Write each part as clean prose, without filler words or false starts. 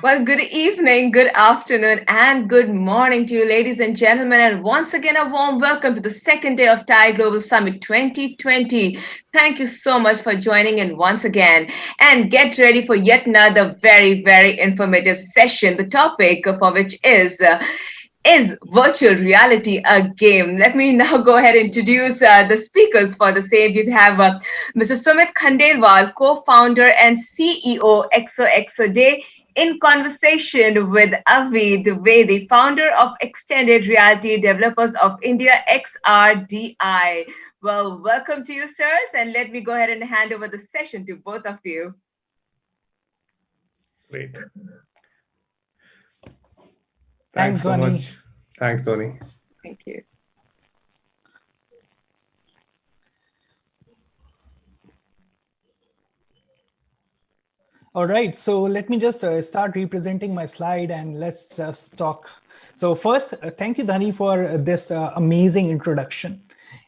Well, good evening, good afternoon, and good morning to you, ladies and gentlemen. And once again, a warm welcome to the second day of Thai Global Summit 2020. Thank you so much for joining in once again. And get ready for yet another very informative session. The topic for which is virtual reality a game? Let me now go ahead and introduce the speakers for the same. We have Mr. Sumit Khandelwal, co-founder and CEO XOXO Day, in conversation with Avi Dwivedi, founder of Extended Reality Developers of India, XRDI. Well, welcome to you, sirs, and let me go ahead and hand over the session to both of you. Great. Thanks, Thanks so Vani. much. Thanks, Tony. Thank you. All right, so let me just start representing my slide and let's just talk. So first, thank you, Dhani, for this amazing introduction.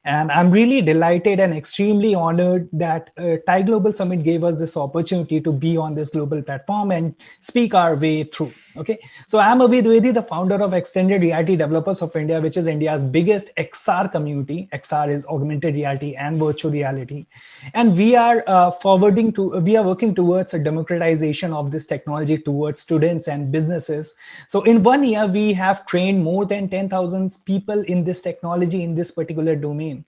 And I'm really delighted and extremely honored that Thai Global Summit gave us this opportunity to be on this global platform and speak our way through. Okay, so I'm Abhi Dwivedi, the founder of Extended Reality Developers of India, which is India's biggest XR community. XR is augmented reality and virtual reality, and we are we are working towards a democratization of this technology towards students and businesses. So in 1 year, we have trained more than 10,000 people in this technology in this particular domain.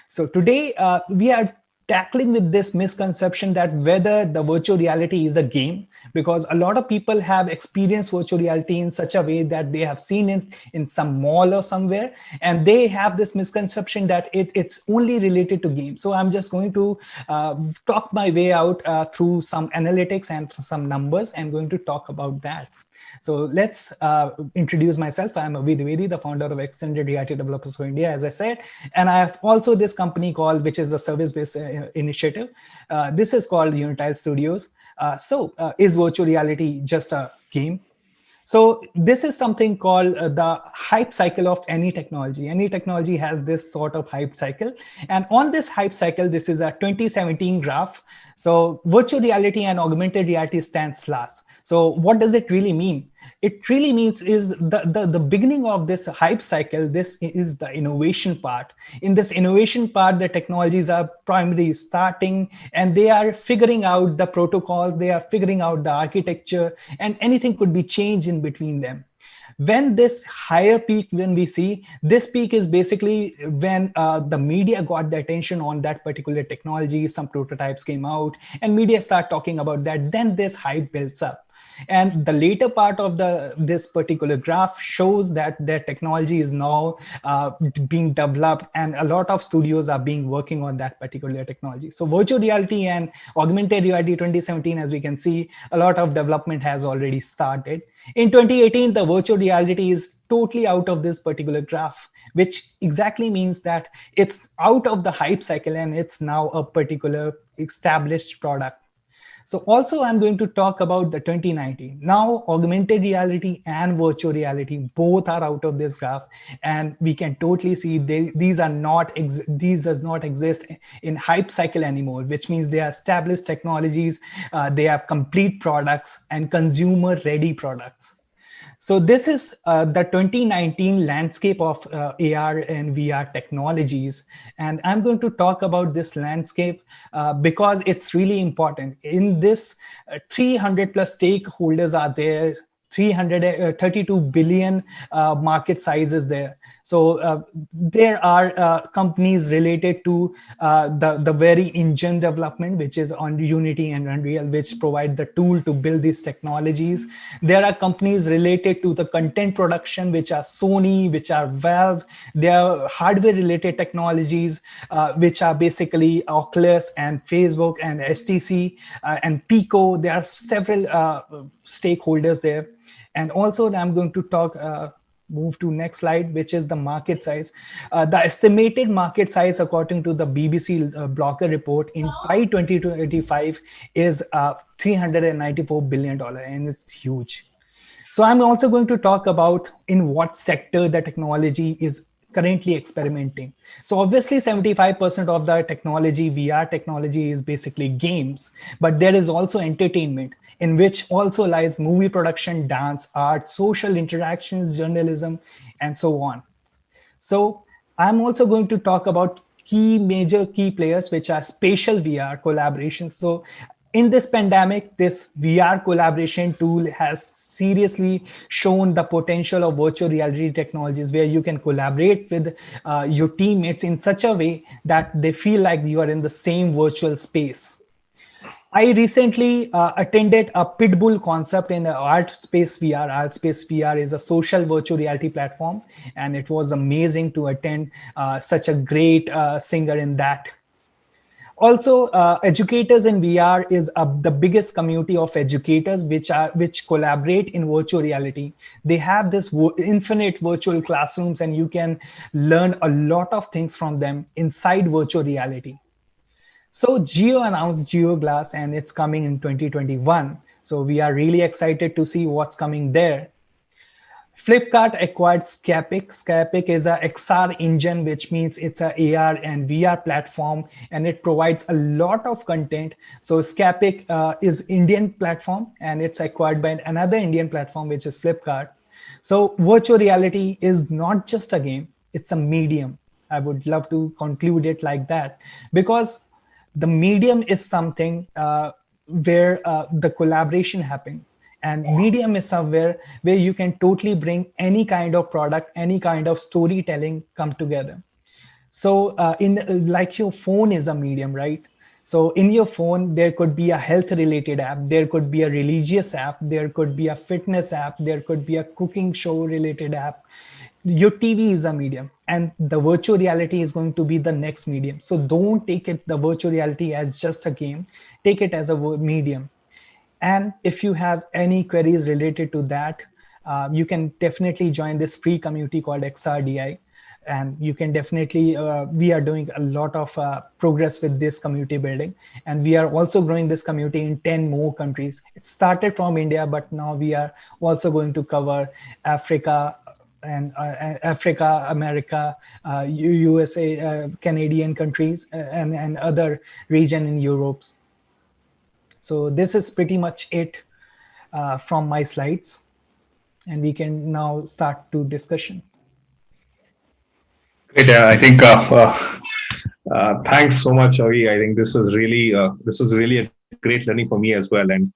So today we are tackling with this misconception that whether the virtual reality is a game, because a lot of people have experienced virtual reality in such a way that they have seen it in some mall or somewhere, and they have this misconception that it's only related to games. So I'm just going to talk my way out through some analytics and some numbers. I'm going to talk about that. So let's introduce myself. I'm Avi Dwivedi, the founder of Extended Reality Developers for India, as I said. And I have also this company called, which is a service-based initiative. This is called Unitile Studios. Is virtual reality just a game? So this is something called the hype cycle of any technology. Any technology has this sort of hype cycle. And on this hype cycle, this is a 2017 graph. So virtual reality and augmented reality stands last. So what does it really mean? It really means is the beginning of this hype cycle. This is the innovation part. In this innovation part, the technologies are primarily starting and they are figuring out the protocols, they are figuring out the architecture, and anything could be changed in between them. When this higher peak, when we see this peak, is basically when the media got the attention on that particular technology, some prototypes came out and media start talking about that, then this hype builds up. And the later part of this particular graph shows that their technology is now being developed, and a lot of studios are being working on that particular technology. So virtual reality and augmented reality 2017, as we can see, a lot of development has already started. In 2018, the virtual reality is totally out of this particular graph, which exactly means that it's out of the hype cycle and it's now a particular established product. So also I'm going to talk about the 2019. Now augmented reality and virtual reality both are out of this graph, and we can totally see these does not exist in hype cycle anymore, which means they are established technologies, they have complete products and consumer ready products. So this is the 2019 landscape of AR and VR technologies. And I'm going to talk about this landscape because it's really important. In this, 300 plus stakeholders are there. 332 billion market size is there. So there are companies related to the very engine development, which is on Unity and Unreal, which provide the tool to build these technologies. There are companies related to the content production, which are Sony, which are Valve. There are hardware related technologies, which are basically Oculus and Facebook and STC and Pico. There are several stakeholders there. And also I'm going to talk, move to next slide, which is the market size. The estimated market size, according to the BBC Blocker report, in by 2025 is $394 billion, and it's huge. So I'm also going to talk about in what sector the technology is currently experimenting. So obviously 75% of the technology, VR technology, is basically games, but there is also entertainment, in which also lies movie production, dance, art, social interactions, journalism, and so on. So I'm also going to talk about major key players, which are spatial VR collaborations. So in this pandemic, this VR collaboration tool has seriously shown the potential of virtual reality technologies, where you can collaborate with your teammates in such a way that they feel like you are in the same virtual space. I recently attended a Pitbull concept in Art Space VR. Art Space VR is a social virtual reality platform, and it was amazing to attend such a great singer in that. Also, educators in VR is the biggest community of educators which collaborate in virtual reality. They have this infinite virtual classrooms, and you can learn a lot of things from them inside virtual reality. So Geo announced Geo Glass, and it's coming in 2021. So we are really excited to see what's coming there. Flipkart acquired Scapic. Scapic is a XR engine, which means it's a AR and VR platform, and it provides a lot of content. So Scapic is Indian platform, and it's acquired by another Indian platform, which is Flipkart. So virtual reality is not just a game; it's a medium. I would love to conclude it like that, because the medium is something where the collaboration happens, and medium is somewhere where you can totally bring any kind of product, any kind of storytelling come together. So in like your phone is a medium, right? So in your phone there could be a health related app, there could be a religious app, there could be a fitness app, there could be a cooking show related app. Your TV is a medium, and the virtual reality is going to be the next medium. So don't take it the virtual reality as just a game, take it as a medium. And if you have any queries related to that, you can definitely join this free community called XRDI. And you can definitely, we are doing a lot of progress with this community building. And we are also growing this community in 10 more countries. It started from India, but now we are also going to cover Africa, and Africa, America, USA, Canadian countries, and other region in Europe. So this is pretty much it from my slides, and we can now start to discussion. Great. I think thanks so much, Avi. I think this was really a great learning for me as well. And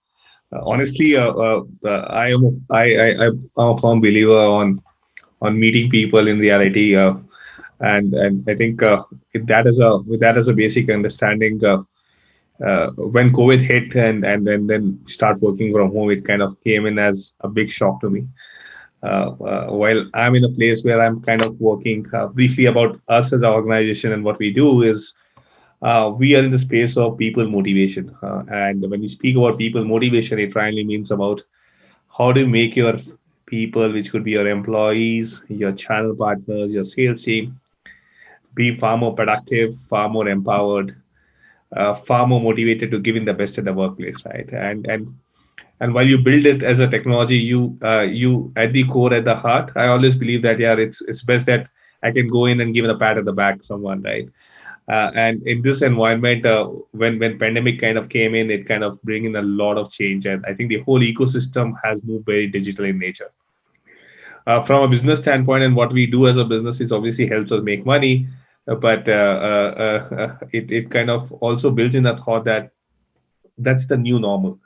honestly, I'm a firm believer on meeting people in reality, and I think with that as a basic understanding. When COVID hit and then start working from home, it kind of came in as a big shock to me. While I'm in a place where I'm kind of working briefly about us as an organization, and what we do is we are in the space of people motivation. And when we speak about people motivation, it primarily means about how do you make your people, which could be your employees, your channel partners, your sales team, be far more productive, far more empowered, far more motivated to give in the best at the workplace, right? And while you build it as a technology, you at the core, at the heart, I always believe that, yeah, it's best that I can go in and give a pat at the back to someone, right? And in this environment, when pandemic kind of came in, it kind of bring in a lot of change, and I think the whole ecosystem has moved very digital in nature. From a business standpoint, and what we do as a business is obviously helps us make money, but it kind of also builds in a thought that that's the new normal.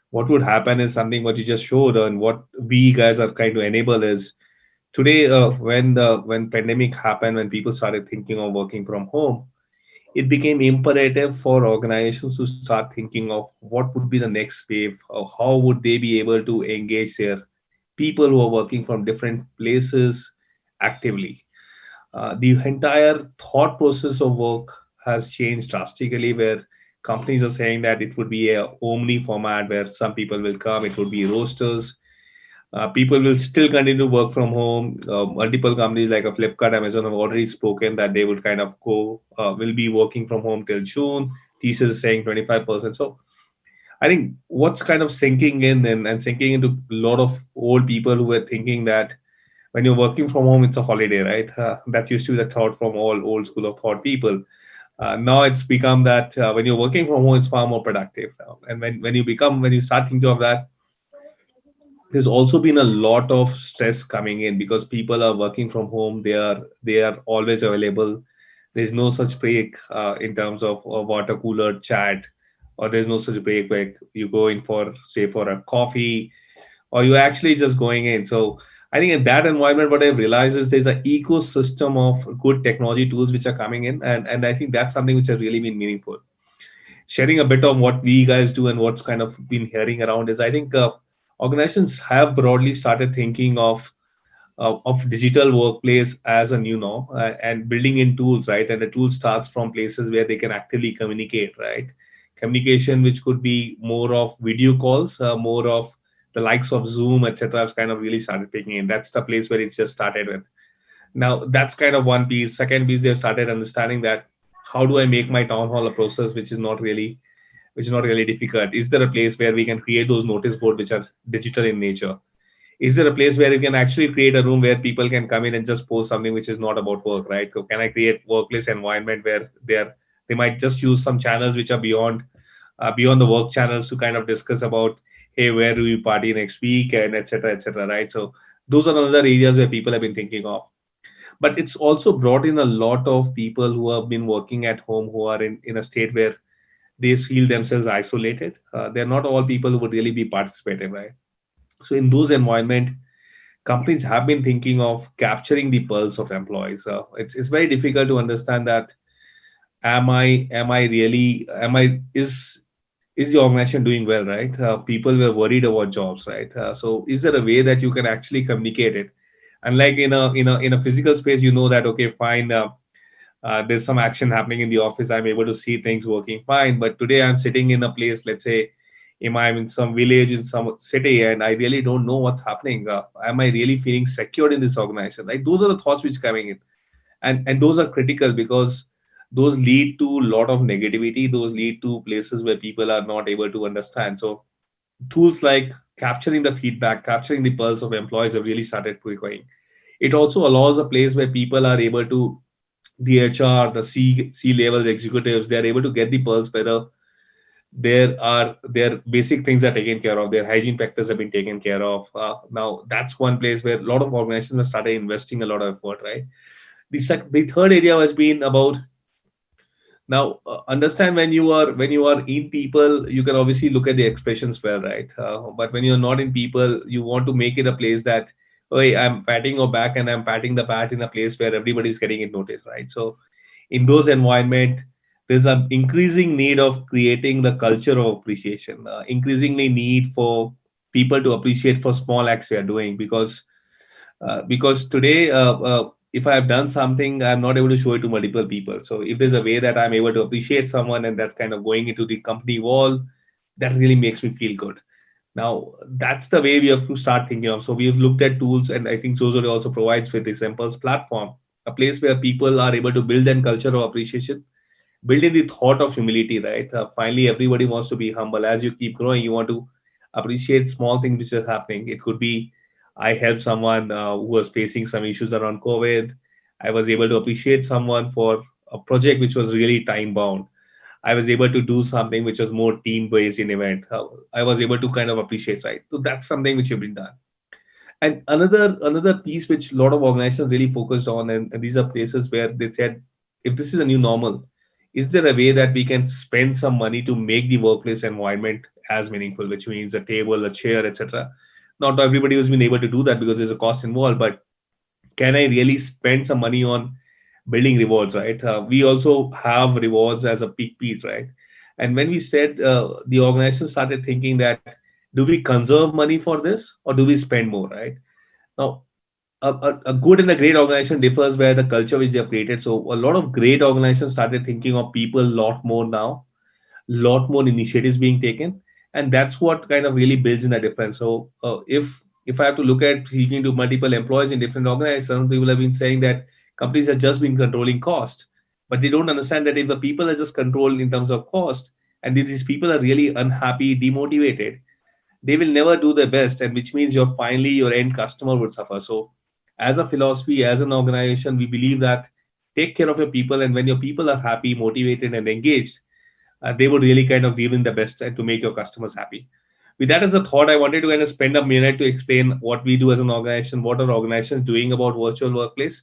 What would happen is something what you just showed, and what we guys are trying to enable is today, when pandemic happened, when people started thinking of working from home, it became imperative for organizations to start thinking of what would be the next wave, or how would they be able to engage their people who are working from different places actively. The entire thought process of work has changed drastically, where companies are saying that it would be a omni format where some people will come, it would be rosters. People will still continue to work from home. Multiple companies like a Flipkart, Amazon have already spoken that they would kind of will be working from home till June. TCS is saying 25%. So I think what's kind of sinking in, and sinking into a lot of old people who were thinking that when you're working from home, it's a holiday, right? That used to be the thought from all old school of thought people. Now it's become that when you're working from home, it's far more productive now. And when you start thinking of that, there's also been a lot of stress coming in because people are working from home. They are always available. There's no such break in terms of a water cooler chat, or there's no such break where you go in for, say, for a coffee, or you're actually just going in. So I think in that environment, what I've realized is there's an ecosystem of good technology tools which are coming in, and I think that's something which has really been meaningful. Sharing a bit of what we guys do and what's kind of been hearing around is, I think organizations have broadly started thinking of digital workplace as a new norm, and building in tools, right? And the tool starts from places where they can actively communicate, right? Communication which could be more of video calls, more of the likes of Zoom, etc. has kind of really started taking in. That's the place where it's just started with. Now that's kind of one piece. Second piece, they've started understanding that how do I make my town hall a process which is not really difficult? Is there a place where we can create those notice boards which are digital in nature? Is there a place where you can actually create a room where people can come in and just post something which is not about work, right? So can I create workplace environment where they might just use some channels which are beyond the work channels to kind of discuss about, hey, where do we party next week, and etc., right? So those are another areas where people have been thinking of. But it's also brought in a lot of people who have been working at home, who are in a state where they feel themselves isolated. They're not all people who would really be participative, right? So in those environment, companies have been thinking of capturing the pulse of employees. It's very difficult to understand that, am I really am I is the organization doing well, right? People were worried about jobs, right? So is there a way that you can actually communicate it? Unlike in a physical space, you know that, okay, fine, there's some action happening in the office, I'm able to see things working fine. But today I'm sitting in a place, let's say, I'm in some village in some city, and I really don't know what's happening. Am I really feeling secure in this organization, right? Those are the thoughts which coming in, and those are critical because those lead to a lot of negativity. Those lead to places where people are not able to understand. So tools like capturing the feedback, capturing the pulse of employees have really started requiring. It also allows a place where people are able to, the HR, the C level executives, they are able to get the pulse whether their basic things are taken care of, their hygiene factors have been taken care of. Now that's one place where a lot of organizations have started investing a lot of effort, right? The third area has been about, now understand, when you are in people, you can obviously look at the expressions well, right? But when you're not in people, you want to make it a place that, hey, I'm patting your back and I'm patting the bat in a place where everybody's getting it noticed, right? So in those environment, there's an increasing need of creating the culture of appreciation, increasingly need for people to appreciate for small acts we are doing, because today, if I have done something, I'm not able to show it to multiple people. So if there's a way that I'm able to appreciate someone and that's kind of going into the company wall, that really makes me feel good. Now that's the way we have to start thinking of. So we've looked at tools, and I think Zozo also provides with this Impulse platform, a place where people are able to build a culture of appreciation, build in the thought of humility, right? Finally, everybody wants to be humble. As you keep growing, you want to appreciate small things which are happening. It could be, I helped someone who was facing some issues around COVID. I was able to appreciate someone for a project which was really time bound. I was able to do something which was more team based in event. I was able to kind of appreciate, right? So that's something which have been done. And another piece which a lot of organizations really focused on, and these are places where they said, if this is a new normal, is there a way that we can spend some money to make the workplace environment as meaningful, which means a table, a chair, etc. Not everybody has been able to do that because there's a cost involved, but can I really spend some money on building rewards, right? We also have rewards as a big piece, right? And when we said, the organization started thinking that, do we conserve money for this or do we spend more, right? Now, a good and a great organization differs where the culture which they have created. So a lot of great organizations started thinking of people a lot more now, lot more initiatives being taken, and that's what kind of really builds in a difference. So if I have to look at speaking to multiple employees in different organizations, some people have been saying that companies have just been controlling cost, but they don't understand that if the people are just controlled in terms of cost, and these people are really unhappy, demotivated, they will never do their best, and which means your end customer would suffer. So As a philosophy, as an organization, we believe that take care of your people, and when your people are happy, motivated, and engaged, they would really kind of give in the best to make your customers happy. With that as a thought, I wanted to kind of spend a minute to explain what we do as an organization, what our organization is doing about virtual workplace.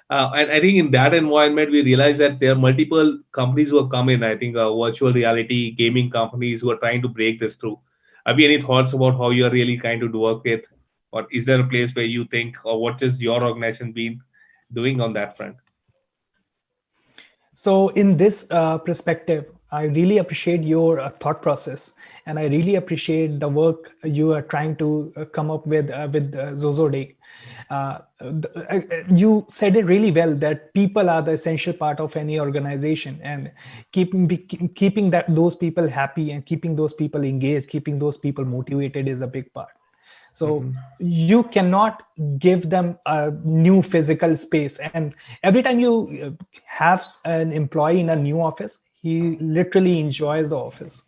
And I think in that environment, we realize that there are multiple companies who have come in. I think virtual reality, gaming companies who are trying to break this through. Have you any thoughts about how you are really trying to work with, or is there a place where you think, or what is your organization been doing on that front? So, in this perspective, I really appreciate your thought process, and I really appreciate the work you are trying to come up with Zozo Day. You said it really well that people are the essential part of any organization, and keeping those people happy and keeping those people engaged, keeping those people motivated is a big part. So Mm-hmm. you cannot give them a new physical space. And every time you have an employee in a new office, he literally enjoys the office.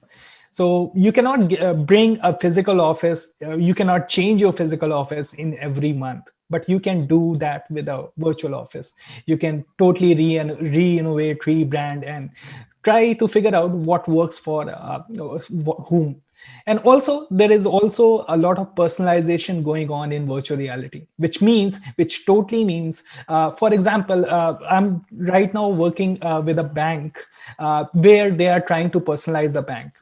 So you cannot bring a physical office, you cannot change your physical office in every month, but you can do that with a virtual office. You can totally re-innovate, rebrand, and try to figure out what works for whom. And also there is also a lot of personalization going on in virtual reality, which totally means, for example, I'm right now working with a bank where they are trying to personalize the bank.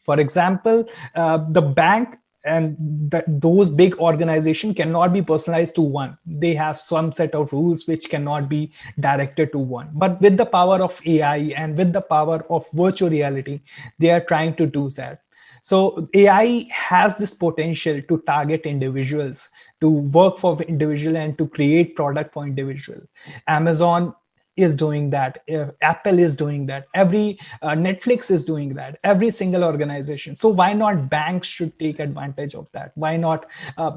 For example, the bank and those big organization cannot be personalized to one. They have some set of rules which cannot be directed to one. But with the power of AI and with the power of virtual reality, they are trying to do that. So AI has this potential to target individuals, to work for individual, and to create product for individual. Amazon is doing that. Apple is doing that. Every Netflix is doing that. Every single organization. So why not banks should take advantage of that? Why not?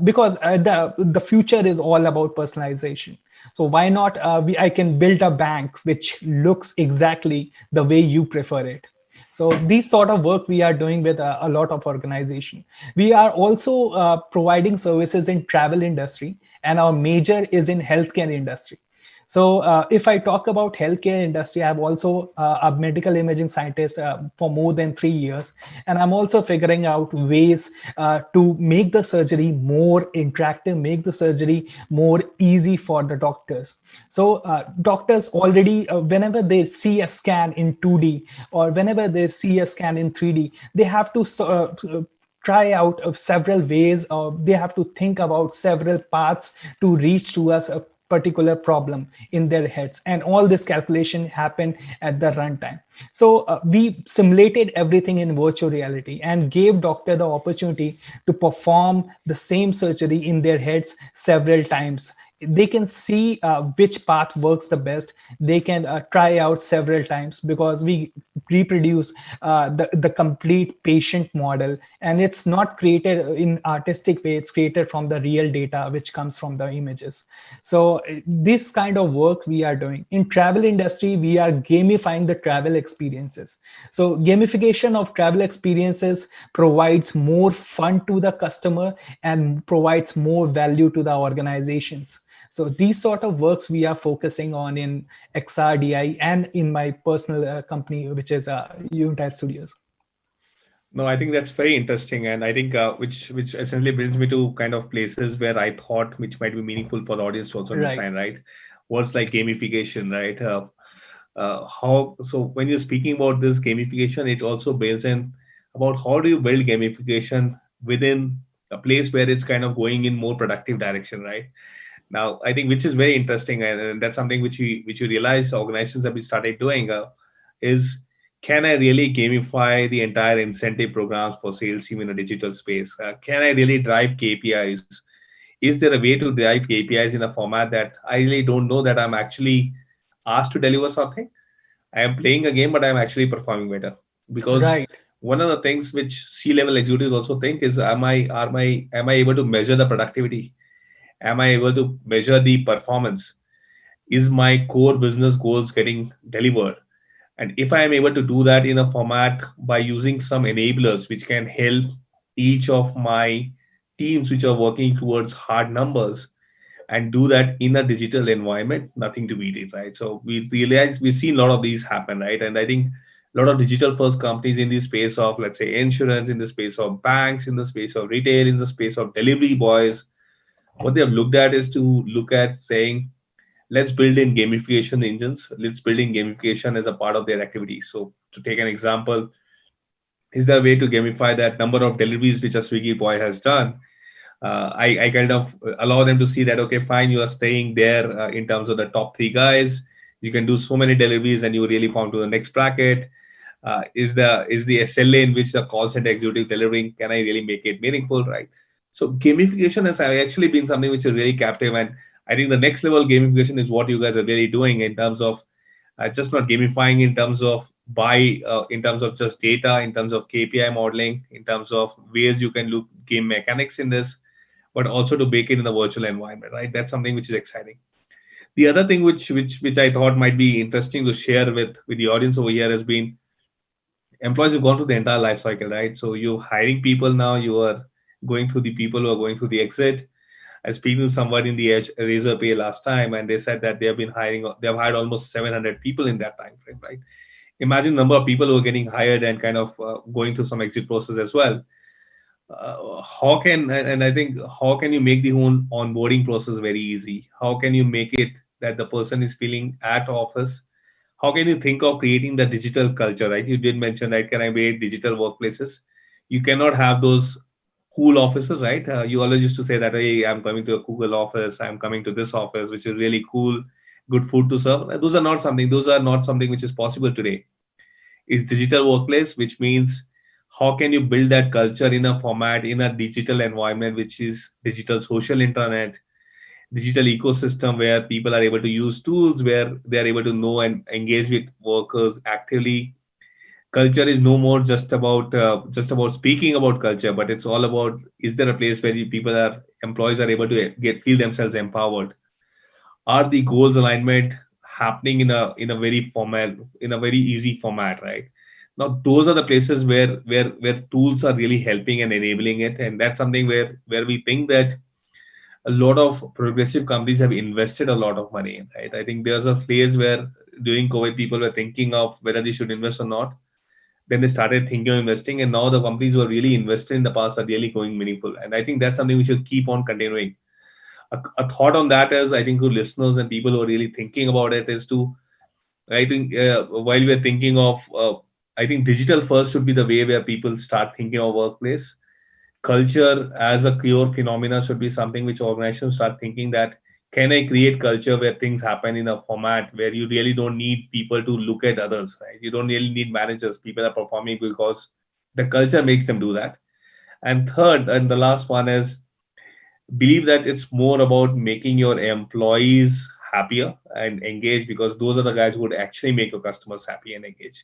Because the future is all about personalization. So why not? I can build a bank which looks exactly the way you prefer it. So these sort of work we are doing with a lot of organization. We are also providing services in travel industry, and our major is in healthcare industry. So if I talk about healthcare industry, I'm also a medical imaging scientist for more than 3 years. And I'm also figuring out ways to make the surgery more interactive, make the surgery more easy for the doctors. So doctors already, whenever they see a scan in 2D or whenever they see a scan in 3D, they have to try out of several ways, or they have to think about several paths to reach to us a particular problem in their heads, and all this calculation happened at the runtime. So we simulated everything in virtual reality and gave doctor the opportunity to perform the same surgery in their heads several times. They can see which path works the best. They can try out several times, because we reproduce the complete patient model, and it's not created in artistic way. It's created from the real data which comes from the images. So this kind of work we are doing in travel industry. We are gamifying the travel experiences. So gamification of travel experiences provides more fun to the customer and provides more value to the organizations. So these sort of works we are focusing on in XRDI and in my personal company, which is Unitide Studios. No, I think that's very interesting, and I think which essentially brings me to kind of places where I thought which might be meaningful for the audience to also Right. understand, right? Words like gamification, right? How so when you're speaking about this gamification, it also builds in about how do you build gamification within a place where it's kind of going in more productive direction, right? Now, I think which is very interesting, and that's something which you realize organizations have been started doing is can I really gamify the entire incentive programs for sales team in a digital space? Can I really drive KPIs? Is there a way to drive KPIs in a format that I really don't know that I'm actually asked to deliver something? I am playing a game, but I'm actually performing better. Because Right. one of the things which C-level executives also think is, am I able to measure the productivity? Am I able to measure the performance? Is my core business goals getting delivered? And if I am able to do that in a format by using some enablers which can help each of my teams which are working towards hard numbers and do that in a digital environment, nothing to beat it, right? So we realize we've seen a lot of these happen, right? And I think a lot of digital first companies in the space of, let's say, insurance, in the space of banks, in the space of retail, in the space of delivery boys, what they have looked at is to look at saying, let's build in gamification engines, let's build in gamification as a part of their activity. So to take an example, is there a way to gamify that number of deliveries which a Swiggy boy has done? I kind of allow them to see that, okay, fine, you are staying there in terms of the top three guys. You can do so many deliveries and you really found to the next bracket. Is the SLA in which the call center executive delivering, can I really make it meaningful, right? So gamification has actually been something which is really captive, and I think the next level gamification is what you guys are really doing in terms of just not gamifying in terms of in terms of just data, in terms of KPI modeling, in terms of ways you can look game mechanics in this, but also to bake it in the virtual environment, right? That's something which is exciting. The other thing which I thought might be interesting to share with the audience over here has been employees have gone through the entire life cycle, right? So you're hiring people now, you are going through the people who are going through the exit. I was speaking to somebody in the Razor Pay last time, and they said that they've hired almost 700 people in that time frame, right? Imagine the number of people who are getting hired and kind of going through some exit process as well. How can and I think how can you make the whole onboarding process very easy? How can you make it that the person is feeling at office? How can you think of creating the digital culture, right? You did mention, right, can I create digital workplaces? You cannot have those cool offices, right? You always used to say that, hey, I'm coming to a Google office, I'm coming to this office, which is really cool, good food to serve. Those are not something which is possible today. Is digital workplace, which means how can you build that culture in a format, in a digital environment, which is digital social internet, digital ecosystem where people are able to use tools, where they are able to know and engage with workers actively. Culture is no more just about speaking about culture, but it's all about, is there a place where employees are able to get feel themselves empowered? Are the goals alignment happening in a very formal, in a very easy format, right? Now those are the places where tools are really helping and enabling it, and that's something where we think that a lot of progressive companies have invested a lot of money in, right? I think there's a phase where during COVID people were thinking of whether they should invest or not. Then they started thinking of investing, and now the companies who are really invested in the past are really going meaningful, and I think that's something we should keep on continuing. A thought on that is, I think, to listeners and people who are really thinking about it, is to, I think, while we're thinking of, I think digital first should be the way where people start thinking of workplace. Culture as a pure phenomena should be something which organizations start thinking that, can I create culture where things happen in a format where you really don't need people to look at others, right? You don't really need managers. People are performing because the culture makes them do that. And third, and the last one is, believe that it's more about making your employees happier and engaged, because those are the guys who would actually make your customers happy and engaged.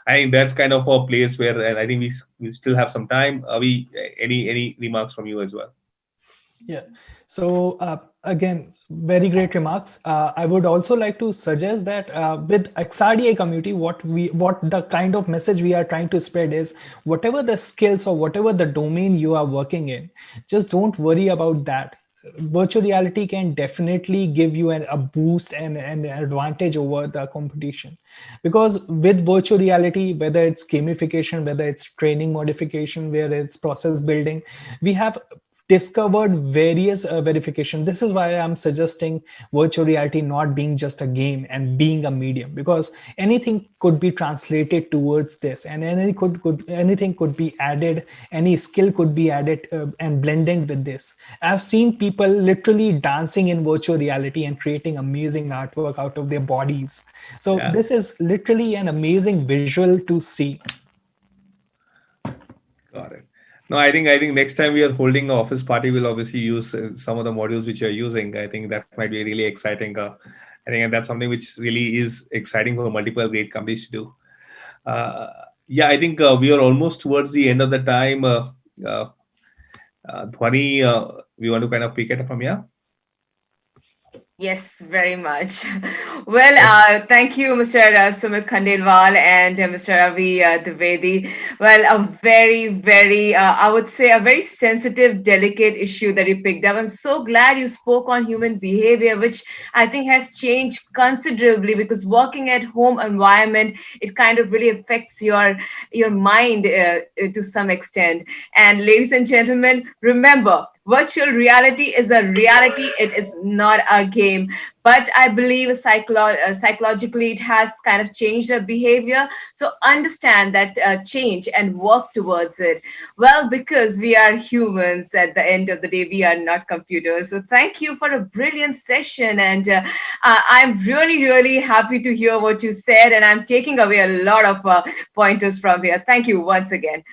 I think that's kind of a place where, and I think we still have some time. Are we any remarks from you as well? Yeah. So again, very great remarks. I would also like to suggest that with XRDA community, what the kind of message we are trying to spread is, whatever the skills or whatever the domain you are working in, just don't worry about that. Virtual reality can definitely give you a boost and an advantage over the competition, because with virtual reality, whether it's gamification, whether it's training modification, whether it's process building, we have discovered various verification. This is why I'm suggesting virtual reality not being just a game and being a medium, because anything could be translated towards this, and anything could be added, any skill could be added and blended with this. I've seen people literally dancing in virtual reality and creating amazing artwork out of their bodies. So Yeah, this is literally an amazing visual to see. got it. No, I think next time we are holding an office party, we'll obviously use some of the modules which you're using. I think that might be really exciting. I think that's something which really is exciting for multiple great companies to do. Uh, yeah, I think we are almost towards the end of the time. Uh, Dhwani, we want to kind of pick it up from here. Yes, very much. Well, thank you, Mr. Sumit Khandelwal and Mr. Ravi Dwivedi. Well, a very, I would say, a very sensitive, delicate issue that you picked up. I'm so glad you spoke on human behavior, which I think has changed considerably because working at home environment, it kind of really affects your mind to some extent. And ladies and gentlemen, remember, virtual reality is a reality, it is not a game. But I believe psychologically it has kind of changed our behavior. So understand that change and work towards it. Well, because we are humans at the end of the day, we are not computers. So thank you for a brilliant session. And I'm really happy to hear what you said. And I'm taking away a lot of pointers from here. Thank you once again.